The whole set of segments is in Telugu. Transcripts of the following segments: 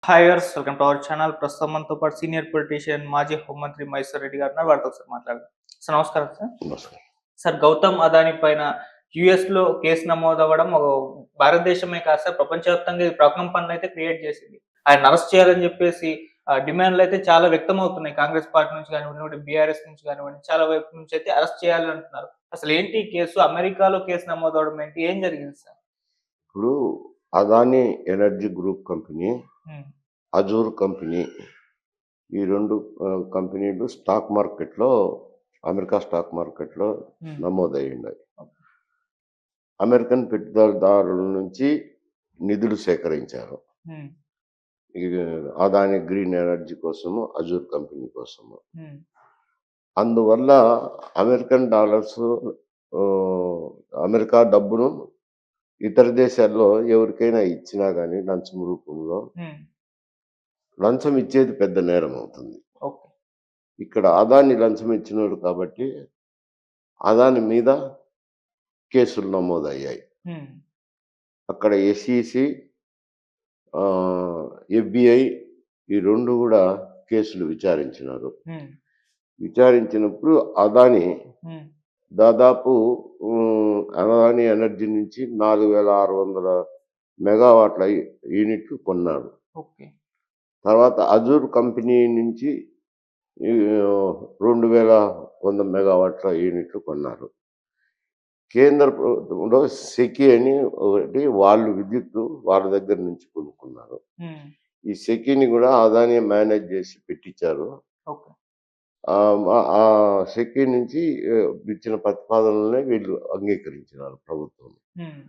Hi viewers, welcome to our channel. ప్రస్తుతం మనతో పాటు సీనియర్ పొలిటీషియన్ మాజీ హోంమంత్రి మహేశ్వర్ రెడ్డి గారు ఉన్నారు. వారితో ఒకసారి మాట్లాడదాం. సార్ నమస్కారం సార్. నమస్కారం. సార్, గౌతమ్ అదానీ పైన యూఎస్‌లో కేసు నమోదవ్వడం భారతదేశమే కాదు సార్, ప్రపంచవ్యాప్తంగా ఇది ప్రకంపనలైతే క్రియేట్ చేసింది. ఆయన్ని అరెస్ట్ చేయాలని చెప్పేసి డిమాండ్‌లయితే చాలా వ్యక్తమవుతున్నాయి. కాంగ్రెస్ పార్టీ నుంచి కానివ్వండి, బీఆర్ఎస్ నుంచి కానివ్వండి, చాలా వైపు నుంచి అయితే అరెస్ట్ చేయాలని అంటున్నారు. అసలు ఏంటి ఈ కేసు? అమెరికాలో కేసు నమోదవ్వడం ఏంటి? ఏం జరిగింది సార్? ఇప్పుడు అదానీ ఎనర్జీ గ్రూప్ కంపెనీ, హ్మ్. అజూర్ కంపెనీ, ఈ 2 కంపెనీలు అమెరికా స్టాక్ మార్కెట్‌లో హ్మ్. నమోదయ్యున్నాయి. అమెరికన్ పెట్టుబడిదారుల నుంచి నిధులు సేకరించారు. హ్మ్. ఈ అదానీ గ్రీన్ ఎనర్జీ కోసము, అజూర్ కంపెనీ కోసము. హ్మ్. అందువల్ల అమెరికన్ డాలర్స్ అమెరికా డబ్బును ఇతర దేశాల్లో ఎవరికైనా ఇచ్చినా గానీ లంచం రూపంలో, హ్మ్. లంచం ఇచ్చేది పెద్ద నేరం అవుతుంది. ఓకే. ఇక్కడ అదాని లంచం ఇచ్చినోడు కాబట్టి అదాని మీద కేసులు నమోదయ్యాయి. హ్మ్. అక్కడ ఎస్ఈసి, ఎఫ్బిఐ ఈ 2 కూడా కేసులు విచారించినారు. హ్మ్. విచారించినప్పుడు అదాని హ్మ్. దాదాపు అదాని ఎనర్జీ నుంచి 4600 మెగావాట్ల యూనిట్లు కొన్నాడు. ఓకే. తర్వాత అజూర్ కంపెనీ నుంచి 2100 మెగావాట్ల యూనిట్లు కొన్నారు. కేంద్ర ప్రభుత్వంలో సెకీ అని ఒకటి వాళ్ళు విద్యుత్తు వాళ్ళ దగ్గర నుంచి కొనుక్కున్నారు. హ్మ్. ఈ సెకీని కూడా అదాని మేనేజ్ చేసి పెట్టించారు. ఓకే. ఆ సెకీ నుంచి ఇచ్చిన ప్రతిపాదనలనే వీళ్ళు అంగీకరించినారు ప్రభుత్వం. హ్మ్.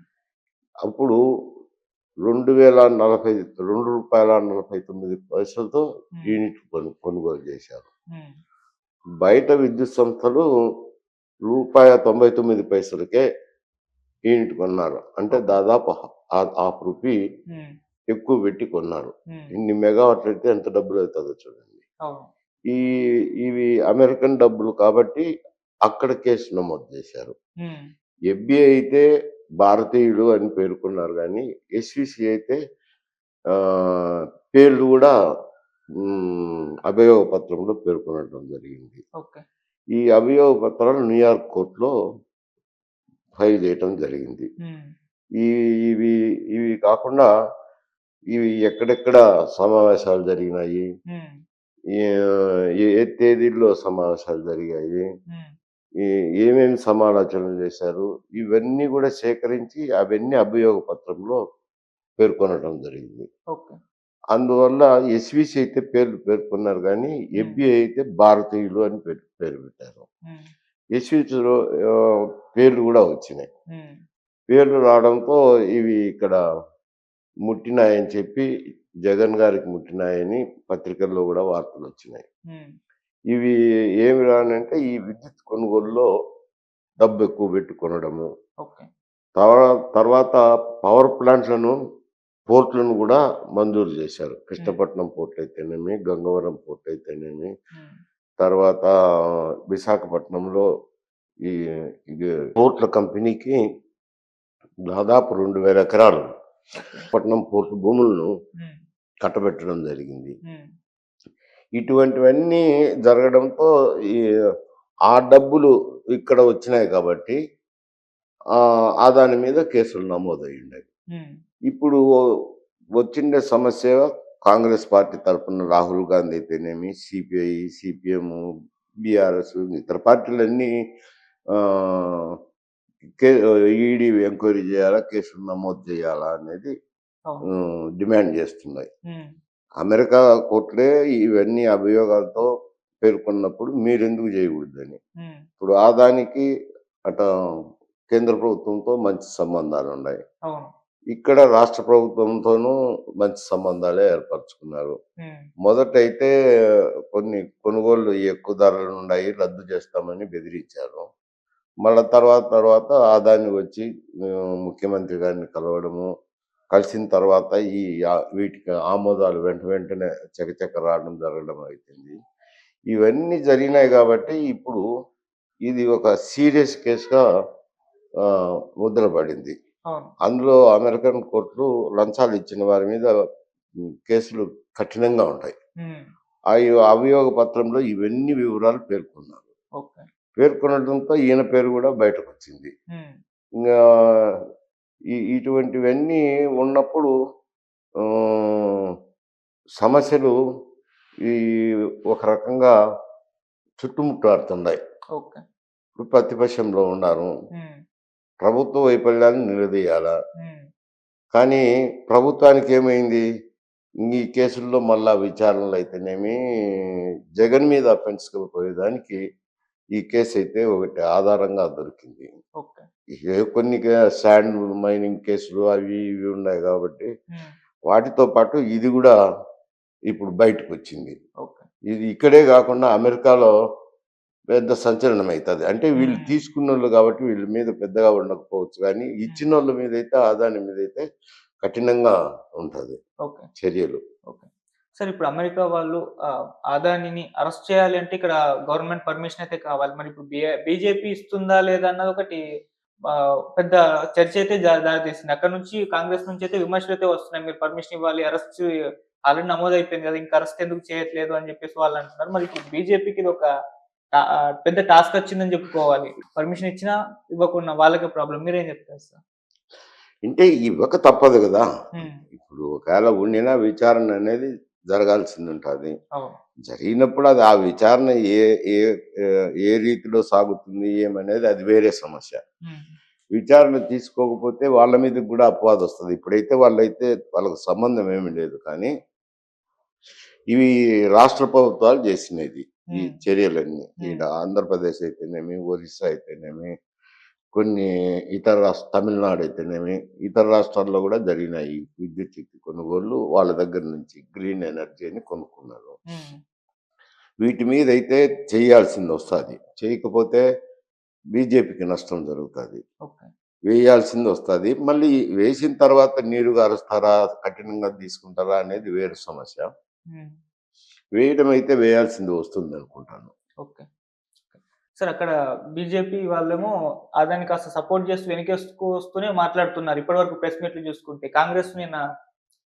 అప్పుడు ₹2.49 హ్మ్. యూనిట్ కొనుగోలు చేశారు. హ్మ్. బయట విద్యుత్ సంస్థలు ₹99కే యూనిట్ కొన్నారు. అంటే ఓకే. దాదాపు హాఫ్ రూపీ హ్మ్. ఎక్కువ పెట్టి కొన్నారు. హ్మ్. ఇన్ని మెగావాట్లు అయితే ఎంత డబ్బులు అవుతుందో చూడండి. అవును. ఈ ఇవి అమెరికన్ డబ్బులు కాబట్టి అక్కడ కేసు నమోదు చేశారు. హ్మ్. ఎఫ్బిఐ అయితే భారతీయులు అని పేర్కొన్నారు గానీ, ఎస్‌విసి అయితే ఆహ్, పేర్లు గూడా అభియోగ పత్రంలో పేర్కొనడం జరిగింది. ఓకే. ఈ అభియోగ పత్రాలు న్యూయార్క్ కోర్ట్‌లో ఫైల్ చేయటం జరిగింది. హ్మ్. ఈ ఇవి ఇవి కాకుండా ఇవి ఎక్కడెక్కడ సమావేశాలు జరిగినాయి, హ్మ్. ఏ ఏ తేదీల్లో సమావేశాలు జరిగాయి, హ్మ్. ఈ ఏమేమి సమాలోచనలు చేశారు, ఇవన్నీ గూడా సేకరించి అవన్నీ అభియోగ పత్రంలో పేర్కొనడం జరిగింది. ఓకే. అందువల్ల ఎస్‌విసి అయితే పేర్లు పేర్కొన్నారు గానీ, హ్మ్. ఎఫ్‌బిఐ అయితే భారతీయులు అని పేరు పెట్టారు. హ్మ్. ఎస్‌విసిలో పేర్లు గూడా వచ్చినాయి. హ్మ్. పేర్లు రావడంతో ఇవి ఇక్కడ ముట్టినాయని చెప్పి, జగన్ గారికి ముట్టినాయని పత్రికల్లో గూడా వార్తలొచ్చినాయి. హ్మ్. ఇవి ఏమిరా అనంటే, ఈ విద్యుత్ కొనుగోలులో డబ్బెక్కువ పెట్టి కొనడము. ఓకే. తర్వాత పవర్ ప్లాంట్‌లను, పోర్ట్‌లను గూడా మంజూరు జేశారు. హ్మ్. కృష్ణపట్నం పోర్ట్ అయితేనేమి, గంగవరం పోర్ట్ అయితేనేమి, హ్మ్. తర్వాత విశాఖపట్నంలో ఈ ఇది పోర్ట్‌ల కంపెనీకి దాదాపు 2000 ఎకరాలు ఓకే. పట్నం పోర్ట్ భూములను హ్మ్. కట్టబెట్టడం జరిగింది. హ్మ్. ఇటువంటివన్నీ జరగడంతో ఈ ఆ డబ్బులు ఇక్కడ వచ్చినాయి కాబట్టి దాని మీద కేసులు నమోదయ్యుండాయి. హ్మ్. ఇప్పుడు వచ్చిండే సమస్య కాంగ్రెస్ పార్టీ తరపున రాహుల్ గాంధీ అయితేనేమి, సిపిఐ, సిపిఎం, బీఆర్ఎస్ ఇతర పార్టీలన్నీ ఆహ్, కే ఈడీ ఎంక్వైరీ చేయాలా, కేసులు నమోదు చేయాలా అనేది అవును. డిమాండ్ చేస్తున్నాయి. హ్మ్. అమెరికా కోర్టులే ఇవన్నీ అభియోగాలతో పేర్కొన్నప్పుడు మీరెందుకు చేయకూడదని. హ్మ్. ఇప్పుడు ఆదానికి అటు కేంద్ర ప్రభుత్వంతో మంచి సంబంధాలున్నాయి. అవును. ఇక్కడ రాష్ట్ర ప్రభుత్వంతోనూ మంచి సంబంధాలే ఏర్పరచుకున్నారు. హ్మ్. మొదటైతే కొన్ని కొనుగోళ్లు ఎక్కువ ధరలుండాయి, రద్దు చేస్తామని బెదిరించారు. మళ్ళా తర్వాత ఆదాని వచ్చి ముఖ్యమంత్రి గారిని కలవడము, కలిసిన తర్వాత వీటికి ఆమోదాలు వెంటనే చకచక రావడం జరగడం అయితుంది. ఇవన్నీ జరిగినాయి కాబట్టి ఇప్పుడు ఇది ఒక సీరియస్ కేస్‌గా ముద్ర పడింది. అవును. అందులో అమెరికన్ కోర్టులు లంచాలు ఇచ్చిన వారి మీద కేసులు కఠినంగా ఉంటాయి. ఉమ్, ఆ అభియోగ పత్రంలో ఇవన్నీ వివరాలు పేర్కొన్నారు. ఓకే. పేర్కొనడంతో ఈయన పేరు కూడా బయటకొచ్చింది. ఉమ్, ఇంగా ఇటువంటివన్నీ ఉన్నప్పుడు ఆహ్, సమస్యలు ఈ ఒక రకంగా చుట్టుముట్టాడుతున్నాయి. ఓకే. ఇప్పుడు ప్రతిపక్షంలో ఉన్నారు. ఉమ్, ప్రభుత్వ వైఫల్యాన్ని నిలదీయాలా. ఉమ్, కానీ ప్రభుత్వానికి ఏమైంది? ఈ కేసుల్లో మళ్ళా విచారణలు అయితేనేమి, జగన్ మీద అఫెన్స్‌కి పోయేదానికి ఈ కేసయితే ఒకటి ఆధారంగా దొరికింది. ఓకే. కొన్ని శాండ్ మైనింగ్ కేసులు అవి ఇవి ఉన్నాయి కాబట్టి, ఉమ్, వాటితో పాటు ఇది గూడా ఇప్పుడు బయటకొచ్చింది. ఓకే. ఇది ఇక్కడే గాకుండా అమెరికాలో పెద్ద సంచలనం అయితది. అంటే వీళ్ళు ఉమ్, తీసుకున్నోళ్ళు కాబట్టి వీళ్ళ మీద పెద్దగా ఉండకపోవచ్చు గానీ, ఉమ్, ఇచ్చినోళ్ళ మీదైతే అదాని మీదైతే కఠినంగా ఉంటది ఓకే. చర్యలు. ఓకే. సార్ ఇప్పుడు అమెరికా వాళ్ళు అదానిని అరెస్ట్ చేయాలి అంటే ఇక్కడ గవర్నమెంట్ పర్మిషన్ అయితే కావాలి. మరి ఇప్పుడు బీజేపీ ఇస్తుందా లేదా అన్నది ఒకటి పెద్ద చర్చ అయితే దారితీసింది. అక్కడి నుంచి కాంగ్రెస్ నుంచి అయితే విమర్శలైతే వస్తున్నాయి. మీరు పర్మిషన్ ఇవ్వాలి. అరెస్ట్ ఆల్రెడీ నమోదయిపోయింది కదా! ఇంకా అరెస్ట్ ఎందుకు చేయట్లేదు అని చెప్పేసి వాళ్ళు అంటున్నారు. మరి ఇప్పుడు బీజేపీకి ఇదొక పెద్ద టాస్క్ వచ్చిందని చెప్పుకోవాలి. పర్మిషన్ ఇచ్చినా ఇవ్వకున్నా వాళ్ళకే ప్రాబ్లమ్. మీరేం చెప్తారు సార్? అంటే ఇవ్వక తప్పదు గదా! హ్మ్. ఇప్పుడు ఒకవేళ ఉండినా విచారణ అనేది జరగాల్సిందుంటాది. అవును. జరిగినప్పుడు అది ఆ విచారణ ఏ ఏ ఏ రీతిలో సాగుతుంది ఏమనేది అది వేరే సమస్య. హ్మ్. విచారణ తీసుకోకపోతే వాళ్ళ మీదకి గూడా అపవాదొస్తది. ఇప్పుడైతే వాళ్ళకి సంబంధం ఏమి లేదు. కానీ ఇవి రాష్ట్ర ప్రభుత్వాలు జేసినది. ఈ హ్మ్. చర్యలన్నీ. హ్మ్. ఈడ ఆంధ్రప్రదేశ్ అయితేనేమి, ఒరిస్సా అయితేనేమి, కొన్ని ఇతర తమిళనాడు అయితేనేమి, ఇతర రాష్ట్రాల్లో గూడా జరిగినాయి. విద్యుత్ శక్తి కొనుగోళ్ళు వాళ్ళ దగ్గర నుంచి గ్రీన్ ఎనర్జీ అని కొనుక్కున్నారు. హ్మ్. వీటి మీదైతే చేయాల్సిందొస్తాది. చేయకపోతే బీజేపీకి నష్టం జరుగుతాది. ఓకే. వేయాల్సిందొస్తాది. మళ్ళీ వేసిన తర్వాత నీరు గారుస్తారా? కఠినంగా తీసుకుంటారా? అనేది వేరే సమస్య. హ్మ్. వేయడం అయితే వేయాల్సింది వస్తుందనుకుంటాను. ఓకే. సార్ అక్కడ బీజేపీ వాళ్ళేమో అదాన్ని కాస్త సపోర్ట్ చేస్తూ వస్తూనే మాట్లాడుతున్నారు. ఇప్పటివరకు ప్రెస్ మీట్‌లు చూసుకుంటే. కాంగ్రెస్ నిన్న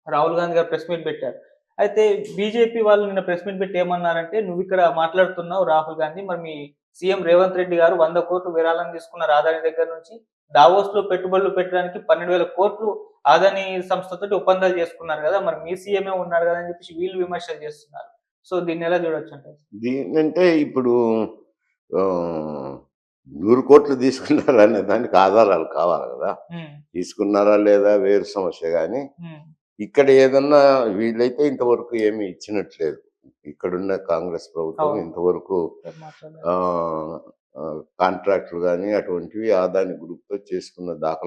రాహుల్ గాంధీ గారు ప్రెస్ మీట్ పెట్టారు. అయితే బీజేపీ వాళ్ళు నిన్న ప్రెస్ మీట్ పెట్టి ఏమన్నారంటే, "నువ్విక్కడ మాట్లాడుతున్నావు రాహుల్ గాంధీ. మరి మీ సీఎం రేవంత్ రెడ్డి గారు 100,00,00,000 విరాళం తీసుకున్నారు అదాని దగ్గర నుంచి. దావోస్‌లో పెట్టుబడులు పెట్టడానికి 12,000,00,00,000 అదాని సంస్థతోటి ఒప్పందాలు చేసుకున్నారు గదా! మరి మీ సీఎమే ఉన్నాడు గదా!" అని చెప్పేసి వీళ్ళు విమర్శలు చేస్తున్నారు. సో దీన్నెలా చూడొచ్చంటారు? దీన్నంటే ఇప్పుడు ఆహ్, 100,00,00,000 తీసుకున్నారనే దానికి ఆధారాలు కావాలి గదా! హ్మ్. తీసుకున్నారా లేదా వేరు సమస్య గానీ, హ్మ్. ఇక్కడ ఏదన్నా వీళ్ళైతే ఇంతవరకు ఏమి ఇచ్చినట్టు లేదు. ఇక్కడున్న కాంగ్రెస్ ప్రభుత్వం అవును. ఇంతవరకు సార్ మాట్లాడారు. కాంట్రాక్టులు గానీ అటువంటివి అదాని గ్రూప్‌తో చేసుకున్న దాఖలాలు